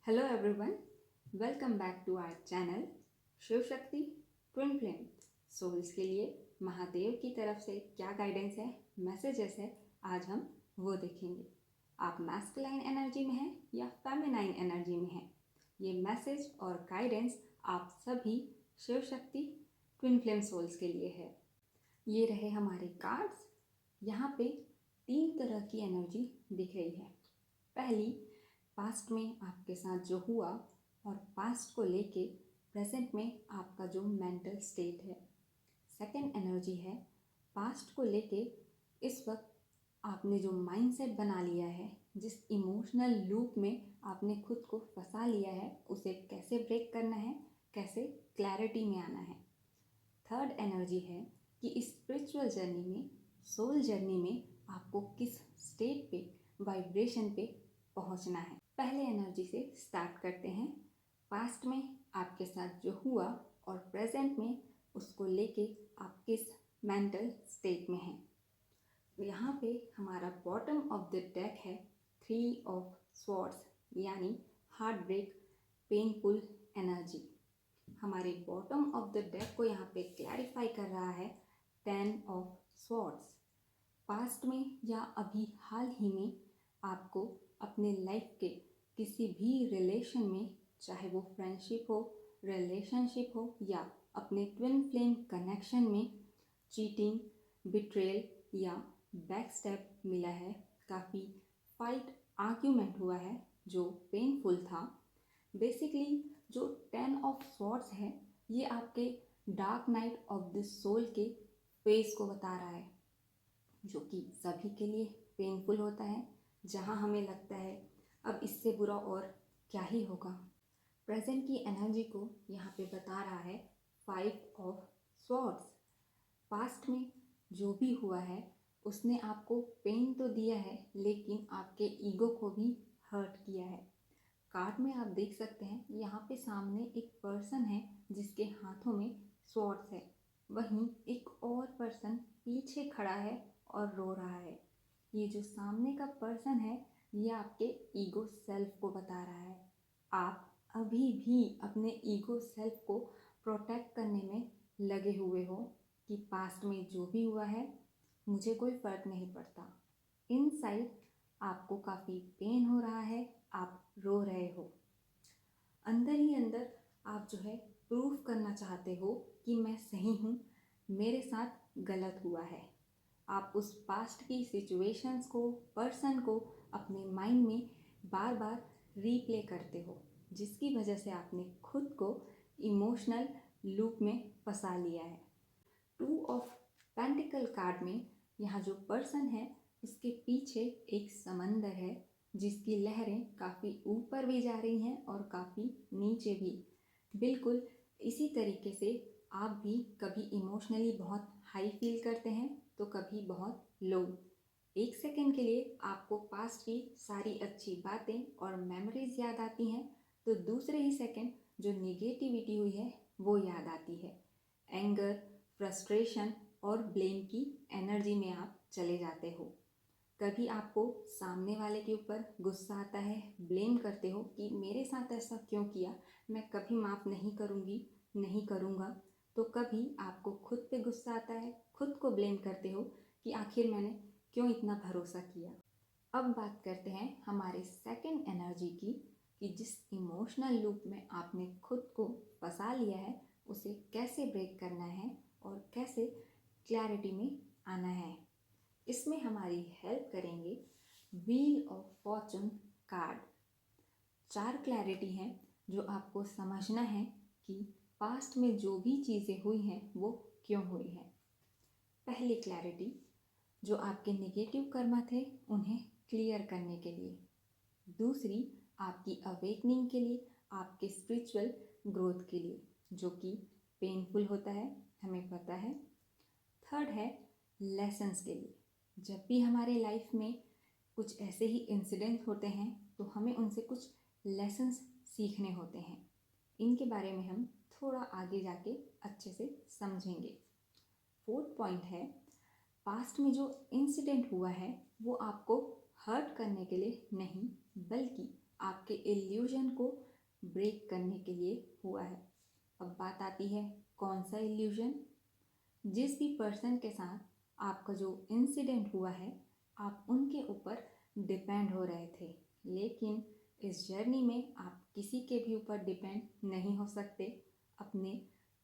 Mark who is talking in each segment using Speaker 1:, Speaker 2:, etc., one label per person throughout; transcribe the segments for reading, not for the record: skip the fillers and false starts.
Speaker 1: Hello everyone, welcome back to our channel Shiv Shakti twin flame. Souls के लिए महादेव की तरफ से क्या गाइडेंस है, मैसेजेस है, आज हम वो देखेंगे। आप मैस्कुलाइन एनर्जी में हैं या फेमिनाइन एनर्जी में हैं, ये मैसेज और गाइडेंस आप सभी Shiv Shakti twin flame souls के लिए है। ये रहे हमारे कार्ड्स। यहाँ पे 3 तरह की एनर्जी दिख रही है। पहली, पास्ट में आपके साथ जो हुआ और पास्ट को लेके प्रेजेंट में आपका जो मेंटल स्टेट है। सेकंड एनर्जी है पास्ट को लेके इस वक्त आपने जो माइंडसेट बना लिया है, जिस इमोशनल लूप में आपने खुद को फंसा लिया है, उसे कैसे ब्रेक करना है, कैसे क्लैरिटी में आना है। थर्ड एनर्जी है कि स्पिरिचुअल जर्नी में, सोल जर्नी में आपको किस स्टेट पे, वाइब्रेशन पे पहुंचना है। पहले एनर्जी से स्टार्ट करते हैं। पास्ट में आपके साथ जो हुआ और प्रेजेंट में उसको लेके आप किस मेंटल स्टेट में हैं। यहाँ पे हमारा बॉटम ऑफ द डेक है 3 ऑफ स्वॉर्ड्स, यानी हार्ट ब्रेक, पेनफुल एनर्जी। हमारे बॉटम ऑफ द डेक को यहाँ पे क्लैरिफाई कर रहा है 10 ऑफ स्वॉर्ड्स। पास्ट में या अभी हाल ही में आपको अपने लाइफ के किसी भी रिलेशन में, चाहे वो फ्रेंडशिप हो, रिलेशनशिप हो या अपने ट्विन फ्लेम कनेक्शन में, चीटिंग, बिट्रेयल या बैक स्टेप मिला है। काफ़ी फाइट, आर्ग्यूमेंट हुआ है जो पेनफुल था। बेसिकली जो 10 ऑफ स्वॉर्ड्स है, ये आपके dark night of the soul के फेस को बता रहा है, जो कि सभी के लिए पेनफुल होता है, जहाँ हमें लगता है अब इससे बुरा और क्या ही होगा। प्रेजेंट की एनर्जी को यहाँ पे बता रहा है 5 ऑफ स्वॉर्ड्स। पास्ट में जो भी हुआ है उसने आपको पेन तो दिया है, लेकिन आपके ईगो को भी हर्ट किया है। कार्ड में आप देख सकते हैं यहाँ पे सामने एक पर्सन है जिसके हाथों में स्वॉर्ड्स है, वहीं एक और पर्सन पीछे खड़ा है और रो रहा है। ये जो सामने का पर्सन है, ये आपके ईगो सेल्फ को बता रहा है। आप अभी भी अपने ईगो सेल्फ को प्रोटेक्ट करने में लगे हुए हो कि पास्ट में जो भी हुआ है मुझे कोई फ़र्क नहीं पड़ता। इनसाइड आपको काफ़ी पेन हो रहा है, आप रो रहे हो। अंदर ही अंदर आप जो है प्रूफ करना चाहते हो कि मैं सही हूँ, मेरे साथ गलत हुआ है। आप उस पास्ट की सिचुएशंस को, पर्सन को अपने माइंड में बार बार रीप्ले करते हो, जिसकी वजह से आपने खुद को इमोशनल लूप में फंसा लिया है। 2 ऑफ पेंटिकल कार्ड में यहाँ जो पर्सन है उसके पीछे एक समंदर है, जिसकी लहरें काफ़ी ऊपर भी जा रही हैं और काफ़ी नीचे भी। बिल्कुल इसी तरीके से आप भी कभी इमोशनली बहुत हाई फील करते हैं तो कभी बहुत लो। एक सेकेंड के लिए आपको पास्ट की सारी अच्छी बातें और मेमोरीज याद आती हैं, तो दूसरे ही सेकेंड जो निगेटिविटी हुई है वो याद आती है। एंगर, फ्रस्ट्रेशन और ब्लेम की एनर्जी में आप चले जाते हो। कभी आपको सामने वाले के ऊपर गुस्सा आता है, ब्लेम करते हो कि मेरे साथ ऐसा क्यों किया, मैं कभी माफ़ नहीं करूँगी, नहीं करूँगा। तो कभी आपको खुद पे गुस्सा आता है, खुद को ब्लेम करते हो कि आखिर मैंने क्यों इतना भरोसा किया। अब बात करते हैं हमारे सेकंड एनर्जी की, कि जिस इमोशनल लूप में आपने खुद को फंसा लिया है उसे कैसे ब्रेक करना है और कैसे क्लैरिटी में आना है। इसमें हमारी हेल्प करेंगे wheel of Fortune card. 4 clarity हैं जो आपको समझना है कि पास्ट में जो भी चीज़ें हुई हैं वो क्यों हुई हैं। पहली क्लैरिटी, जो आपके नेगेटिव कर्मा थे उन्हें क्लियर करने के लिए। दूसरी, आपकी अवेकनिंग के लिए, आपके स्पिरिचुअल ग्रोथ के लिए, जो कि पेनफुल होता है, हमें पता है। थर्ड है लेसन्स के लिए। जब भी हमारे लाइफ में कुछ ऐसे ही इंसिडेंट होते हैं तो हमें उनसे कुछ लेसन्स सीखने होते हैं। इनके बारे में हम थोड़ा आगे जाके अच्छे से समझेंगे। फोर्थ पॉइंट है, पास्ट में जो इंसिडेंट हुआ है वो आपको हर्ट करने के लिए नहीं, बल्कि आपके इल्यूजन को ब्रेक करने के लिए हुआ है। अब बात आती है कौन सा इल्यूजन। जिस भी पर्सन के साथ आपका जो इंसिडेंट हुआ है, आप उनके ऊपर डिपेंड हो रहे थे, लेकिन इस जर्नी में आप किसी के भी ऊपर डिपेंड नहीं हो सकते, अपने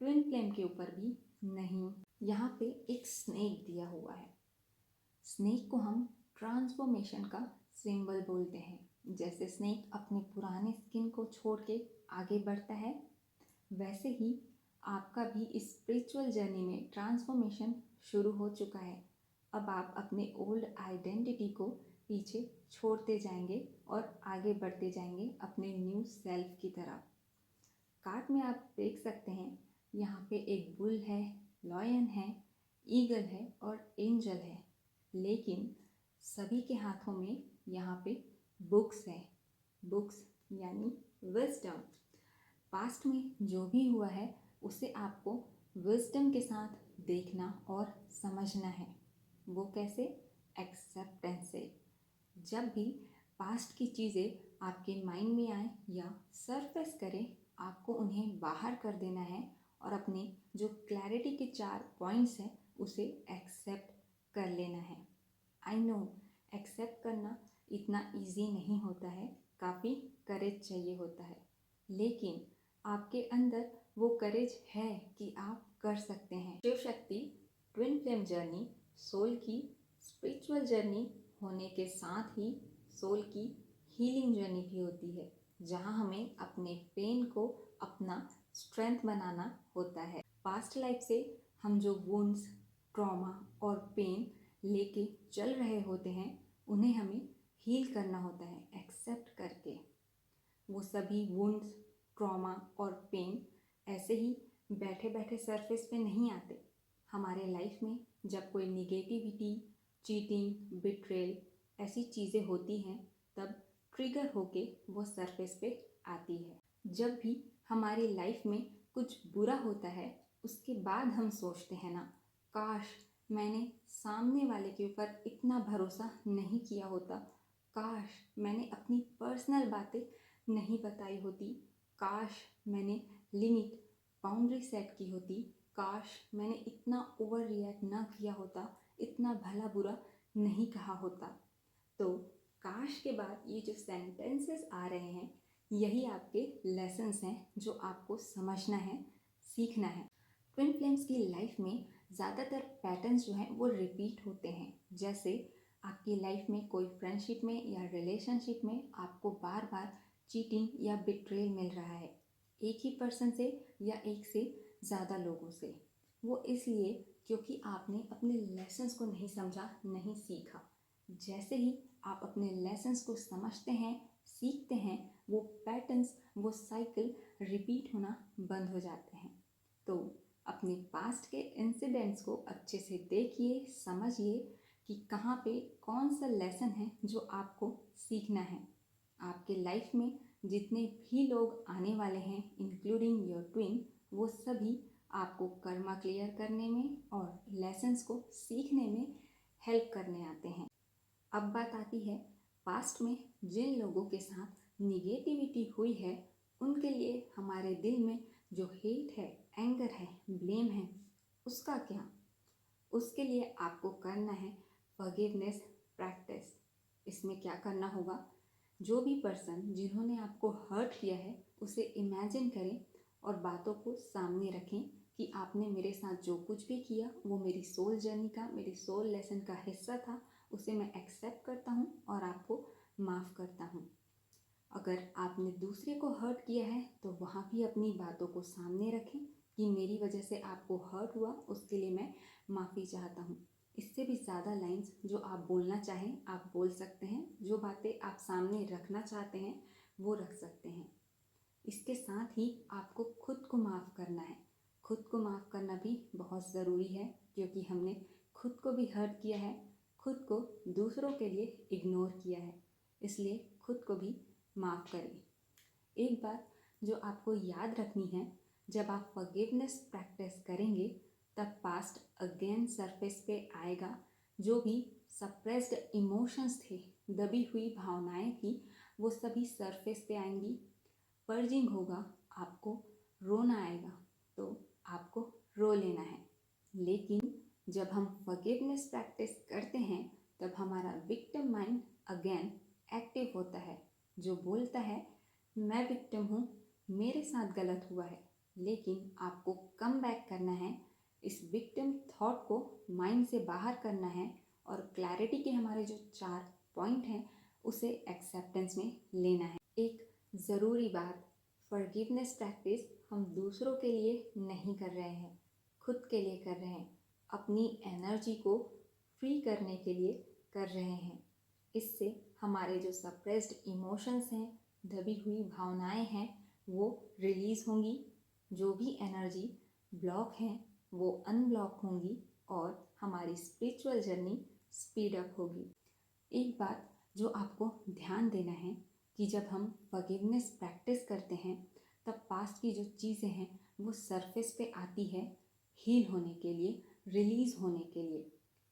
Speaker 1: ट्विन फ्लेम के ऊपर भी नहीं। यहाँ पे एक स्नेक दिया हुआ है। स्नेक को हम ट्रांसफॉर्मेशन का सिंबल बोलते हैं। जैसे स्नेक अपने पुराने स्किन को छोड़ के आगे बढ़ता है, वैसे ही आपका भी इस स्पिरिचुअल जर्नी में ट्रांसफॉर्मेशन शुरू हो चुका है। अब आप अपने ओल्ड आइडेंटिटी को पीछे छोड़ते जाएंगे और आगे बढ़ते जाएंगे अपने न्यू सेल्फ की तरफ। कार्ड में आप देख सकते हैं, यहाँ पे एक बुल है, लॉयन है, ईगल है और एंजल है, लेकिन सभी के हाथों में यहाँ पे बुक्स है। बुक्स यानी विजडम। पास्ट में जो भी हुआ है उसे आपको विजडम के साथ देखना और समझना है। वो कैसे? एक्सेप्टेंस से। जब भी पास्ट की चीज़ें आपके माइंड में आए या सरफेस करें, आपको उन्हें बाहर कर देना है और अपने जो क्लैरिटी के 4 पॉइंट्स हैं उसे एक्सेप्ट कर लेना है। आई नो एक्सेप्ट करना इतना इजी नहीं होता है, काफ़ी करेज चाहिए होता है, लेकिन आपके अंदर वो करेज है कि आप कर सकते हैं। Shiv Shakti twin flame journey soul की स्पिरिचुअल जर्नी होने के साथ ही सोल की हीलिंग जर्नी भी होती है, जहाँ हमें अपने पेन को अपना स्ट्रेंथ बनाना होता है। पास्ट लाइफ से हम जो वुंड्स, ट्रॉमा और पेन लेके चल रहे होते हैं, उन्हें हमें हील करना होता है एक्सेप्ट करके। वो सभी वुंड्स, ट्रॉमा और पेन ऐसे ही बैठे बैठे सरफेस पे नहीं आते। हमारे लाइफ में जब कोई निगेटिविटी, चीटिंग, बिट्रेल ऐसी चीज़ें होती हैं, तब ट्रिगर होके वो सरफेस पे आती है। जब भी हमारी लाइफ में कुछ बुरा होता है, उसके बाद हम सोचते हैं ना, काश मैंने सामने वाले के ऊपर इतना भरोसा नहीं किया होता, काश मैंने अपनी पर्सनल बातें नहीं बताई होती, काश मैंने लिमिट, बाउंड्री सेट की होती, काश मैंने इतना ओवर रिएक्ट ना किया होता, इतना भला बुरा नहीं कहा होता। तो काश के बाद ये जो सेंटेंसेस आ रहे हैं, यही आपके लेसन्स हैं जो आपको समझना है, सीखना है। ट्विन फ्लेम्स की लाइफ में ज़्यादातर पैटर्न्स जो हैं वो रिपीट होते हैं। जैसे आपकी लाइफ में कोई फ्रेंडशिप में या रिलेशनशिप में आपको बार बार चीटिंग या बिट्रेल मिल रहा है, एक ही पर्सन से या एक से ज़्यादा लोगों से। वो इसलिए क्योंकि आपने अपने लेसन्स को नहीं समझा, नहीं सीखा। जैसे ही आप अपने लेसन्स को समझते हैं, सीखते हैं, वो पैटर्न्स, वो साइकिल रिपीट होना बंद हो जाते हैं। तो अपने पास्ट के इंसिडेंट्स को अच्छे से देखिए, समझिए कि कहाँ पे कौन सा लेसन है जो आपको सीखना है। आपके लाइफ में जितने भी लोग आने वाले हैं, इंक्लूडिंग योर ट्विन, वो सभी आपको कर्मा क्लियर करने में और लेसन्स को सीखने में हेल्प करने आते हैं। अब बात आती है पास्ट में जिन लोगों के साथ निगेटिविटी हुई है, उनके लिए हमारे दिल में जो हेट है, एंगर है, ब्लेम है, उसका क्या? उसके लिए आपको करना है फॉरगिवनेस प्रैक्टिस। इसमें क्या करना होगा? जो भी पर्सन जिन्होंने आपको हर्ट किया है, उसे इमेजिन करें और बातों को सामने रखें कि आपने मेरे साथ जो कुछ भी किया वो मेरी सोल जर्नी का, मेरी सोल लेसन का हिस्सा था, उसे मैं एक्सेप्ट करता हूँ और आपको माफ़ करता हूँ। अगर आपने दूसरे को हर्ट किया है तो वहाँ भी अपनी बातों को सामने रखें कि मेरी वजह से आपको हर्ट हुआ, उसके लिए मैं माफ़ी चाहता हूँ। इससे भी ज़्यादा लाइंस जो आप बोलना चाहें आप बोल सकते हैं, जो बातें आप सामने रखना चाहते हैं वो रख सकते हैं। इसके साथ ही आपको खुद को माफ़ करना है। खुद को माफ़ करना भी बहुत ज़रूरी है, क्योंकि हमने खुद को भी हर्ट किया है, खुद को दूसरों के लिए इग्नोर किया है, इसलिए खुद को भी माफ़ करें। एक बात जो आपको याद रखनी है, जब आप फॉरगिवनेस प्रैक्टिस करेंगे तब पास्ट अगेन सरफेस पे आएगा। जो भी सप्रेस्ड इमोशंस थे, दबी हुई भावनाएं थी, वो सभी सरफेस पे आएंगी। पर्जिंग होगा, आपको रोना आएगा तो आपको रो लेना है। लेकिन जब हम फॉरगिवनेस प्रैक्टिस करते हैं तब हमारा विक्टिम माइंड अगेन एक्टिव होता है, जो बोलता है मैं विक्टिम हूँ, मेरे साथ गलत हुआ है। लेकिन आपको कम बैक करना है, इस विक्टिम थॉट को माइंड से बाहर करना है और क्लैरिटी के हमारे जो 4 पॉइंट हैं उसे एक्सेप्टेंस में लेना है। एक ज़रूरी बात, फॉरगिवनेस प्रैक्टिस हम दूसरों के लिए नहीं कर रहे हैं, खुद के लिए कर रहे हैं, अपनी एनर्जी को फ्री करने के लिए कर रहे हैं। इससे हमारे जो सप्रेस्ड इमोशंस हैं, दबी हुई भावनाएं हैं, वो रिलीज़ होंगी। जो भी एनर्जी ब्लॉक हैं वो अनब्लॉक होंगी और हमारी स्पिरिचुअल जर्नी स्पीड अप होगी। एक बात जो आपको ध्यान देना है कि जब हम फॉरगिवनेस प्रैक्टिस करते हैं तब पास्ट की जो चीज़ें हैं वो सरफेस पे आती है हील होने के लिए, रिलीज़ होने के लिए,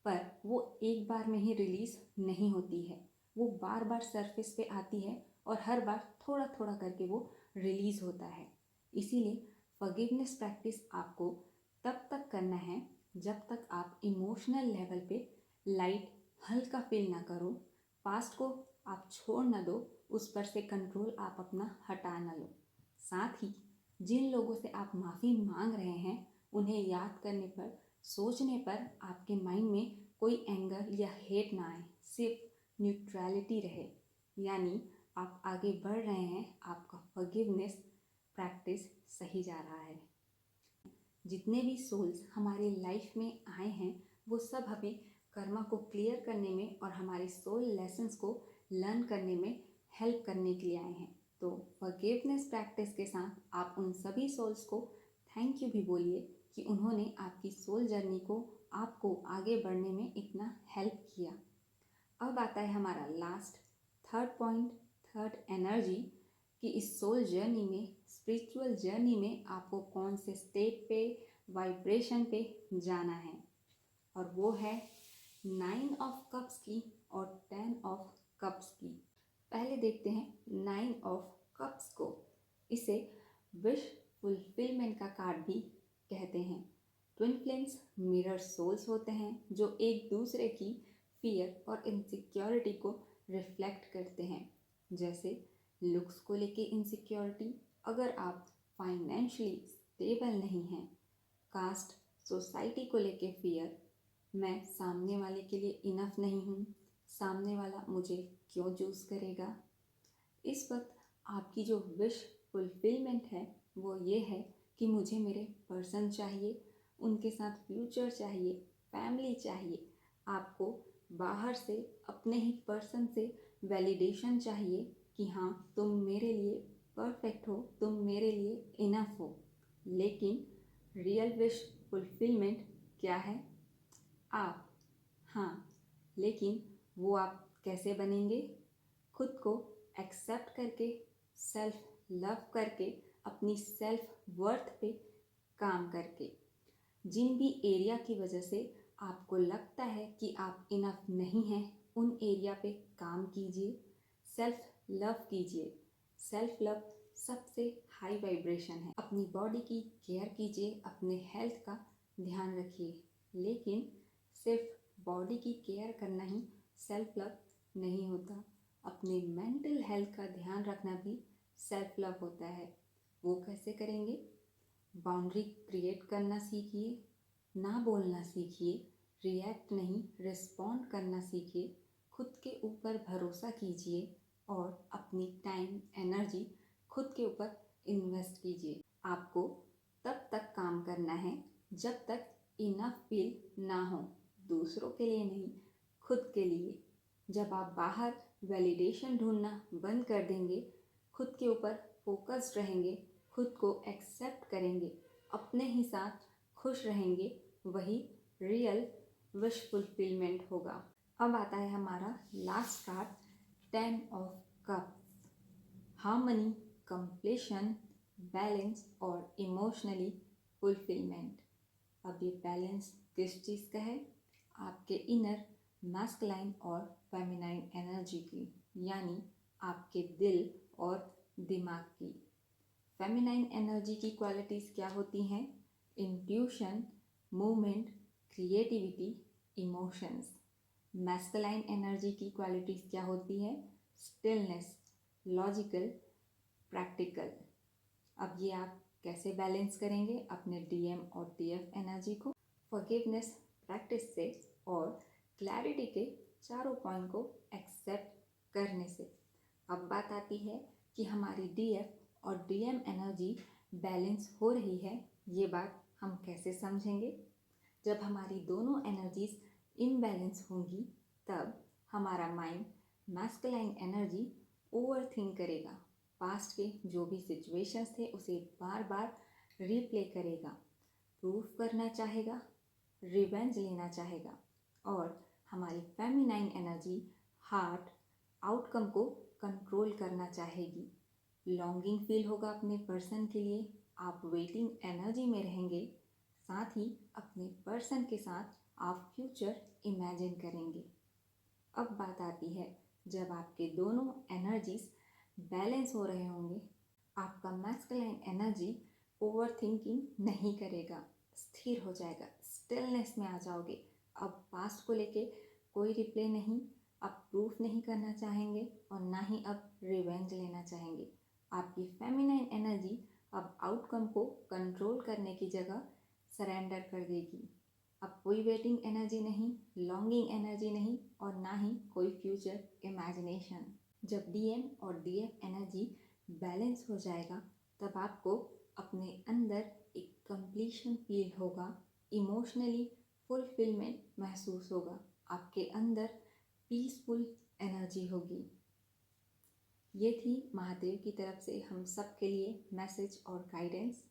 Speaker 1: पर वो एक बार में ही रिलीज़ नहीं होती है। वो बार बार सरफेस पे आती है और हर बार थोड़ा थोड़ा करके वो रिलीज़ होता है। इसीलिए फॉरगिवनेस प्रैक्टिस आपको तब तक करना है जब तक आप इमोशनल लेवल पे लाइट हल्का फील ना करो, पास्ट को आप छोड़ ना दो, उस पर से कंट्रोल आप अपना हटा ना लो। साथ ही जिन लोगों से आप माफ़ी मांग रहे हैं उन्हें याद करने पर, सोचने पर आपके माइंड में कोई एंगर या हेट ना आए, सिर्फ न्यूट्रलिटी रहे। यानी आप आगे बढ़ रहे हैं, आपका फॉरगिवनेस प्रैक्टिस सही जा रहा है। जितने भी सोल्स हमारे लाइफ में आए हैं वो सब हमें कर्मा को क्लियर करने में और हमारे सोल लेसन्स को लर्न करने में हेल्प करने के लिए आए हैं। तो फॉरगिवनेस प्रैक्टिस के साथ आप उन सभी सोल्स को थैंक यू भी बोलिए कि उन्होंने आपकी सोल जर्नी को, आपको आगे बढ़ने में इतना हेल्प किया। अब आता है हमारा last third point, third energy, कि इस सोल जर्नी में, स्पिरिचुअल जर्नी में आपको कौन से स्टेट पे, वाइब्रेशन पे जाना है। और वो है 9 ऑफ कप्स की और 10 ऑफ कप्स की। पहले देखते हैं 9 ऑफ कप्स को। इसे विश फुलफिलमेंट का कार्ड भी कहते हैं। ट्विन फ्लेम्स मिरर सोल्स होते हैं जो एक दूसरे की फियर और इनसिक्योरिटी को रिफ्लेक्ट करते हैं। जैसे लुक्स को लेके इनसिक्योरिटी, अगर आप फाइनेंशियली स्टेबल नहीं हैं। कास्ट सोसाइटी को लेके फियर, मैं सामने वाले के लिए इनफ नहीं हूँ, सामने वाला मुझे क्यों चूज़ करेगा। इस वक्त आपकी जो विश फुलफिलमेंट है वो ये है कि मुझे मेरे पर्सन चाहिए, उनके साथ फ्यूचर चाहिए, फैमिली चाहिए। आपको बाहर से, अपने ही पर्सन से वैलिडेशन चाहिए कि हाँ तुम मेरे लिए परफेक्ट हो, तुम मेरे लिए इनफ हो। लेकिन रियल विश फुलफिलमेंट क्या है? आप। हाँ, लेकिन वो आप कैसे बनेंगे? खुद को एक्सेप्ट करके, सेल्फ लव करके, अपनी सेल्फ वर्थ पे काम करके। जिन भी एरिया की वजह से आपको लगता है कि आप इनफ नहीं हैं, उन एरिया पे काम कीजिए, सेल्फ लव कीजिए। सेल्फ लव सबसे हाई वाइब्रेशन है। अपनी बॉडी की केयर कीजिए, अपने हेल्थ का ध्यान रखिए। लेकिन सिर्फ बॉडी की केयर करना ही सेल्फ लव नहीं होता, अपने मेंटल हेल्थ का ध्यान रखना भी सेल्फ लव होता है। वो कैसे करेंगे? बाउंड्री क्रिएट करना सीखिए, ना बोलना सीखिए, रिएक्ट नहीं रिस्पॉन्ड करना सीखिए, खुद के ऊपर भरोसा कीजिए और अपनी टाइम एनर्जी खुद के ऊपर इन्वेस्ट कीजिए। आपको तब तक काम करना है जब तक इनफ फील ना हो, दूसरों के लिए नहीं, खुद के लिए। जब आप बाहर वैलिडेशन ढूंढना बंद कर देंगे, खुद के ऊपर फोकस्ड रहेंगे, खुद को एक्सेप्ट करेंगे, अपने ही साथ खुश रहेंगे, वही रियल विश फुलफिलमेंट होगा। अब आता है हमारा last card, 10 of cups. Harmony, completion, balance और इमोशनली फुलफिलमेंट। अब ये बैलेंस किस चीज़ का है? आपके इनर मैस्कुलाइन और फेमिनाइन एनर्जी की, यानी आपके दिल और दिमाग की। फेमिनाइन एनर्जी की क्वालिटीज़ क्या होती हैं? Intuition, movement, creativity, emotions. Masculine energy की क्वालिटीज़ क्या होती है? Stillness, logical, practical. अब ये आप कैसे बैलेंस करेंगे अपने डीएम और टीएफ एनर्जी को? फॉरगिवनेस प्रैक्टिस से और क्लैरिटी के चारों पॉइंट को एक्सेप्ट करने से। अब बात आती है कि हमारी डीएफ और डीएम एनर्जी बैलेंस हो रही है, ये बात हम कैसे समझेंगे? जब हमारी दोनों एनर्जीज इनबैलेंस होंगी तब हमारा माइंड मैस्कुलाइन एनर्जी ओवरथिंक करेगा, पास्ट के जो भी सिचुएशंस थे उसे बार बार रिप्ले करेगा, प्रूफ करना चाहेगा, रिवेंज लेना चाहेगा। और हमारी फेमिनाइन एनर्जी हार्ट आउटकम को कंट्रोल करना चाहेगी। लॉन्गिंग फील होगा अपने पर्सन के लिए, आप वेटिंग एनर्जी में रहेंगे, साथ ही अपने पर्सन के साथ आप फ्यूचर इमेजिन करेंगे। अब बात आती है जब आपके दोनों एनर्जीज बैलेंस हो रहे होंगे, आपका मैस्कुलाइन एनर्जी ओवरथिंकिंग नहीं करेगा, स्थिर हो जाएगा, स्टिलनेस में आ जाओगे। अब पास्ट को लेके कोई रिप्ले नहीं, आप प्रूफ नहीं करना चाहेंगे और ना ही अब रिवेंज लेना चाहेंगे। आपकी फेमिनाइन एनर्जी अब आउटकम को कंट्रोल करने की जगह सरेंडर कर देगी। अब कोई वेटिंग एनर्जी नहीं, लॉन्गिंग एनर्जी नहीं और ना ही कोई फ्यूचर इमेजिनेशन। जब डीएम और डीएफ एनर्जी बैलेंस हो जाएगा तब आपको अपने अंदर एक कंप्लीशन फील होगा, इमोशनली फुलफिलमेंट महसूस होगा, आपके अंदर पीसफुल एनर्जी होगी। ये थी महादेव की तरफ से हम सब के लिए मैसेज और गाइडेंस।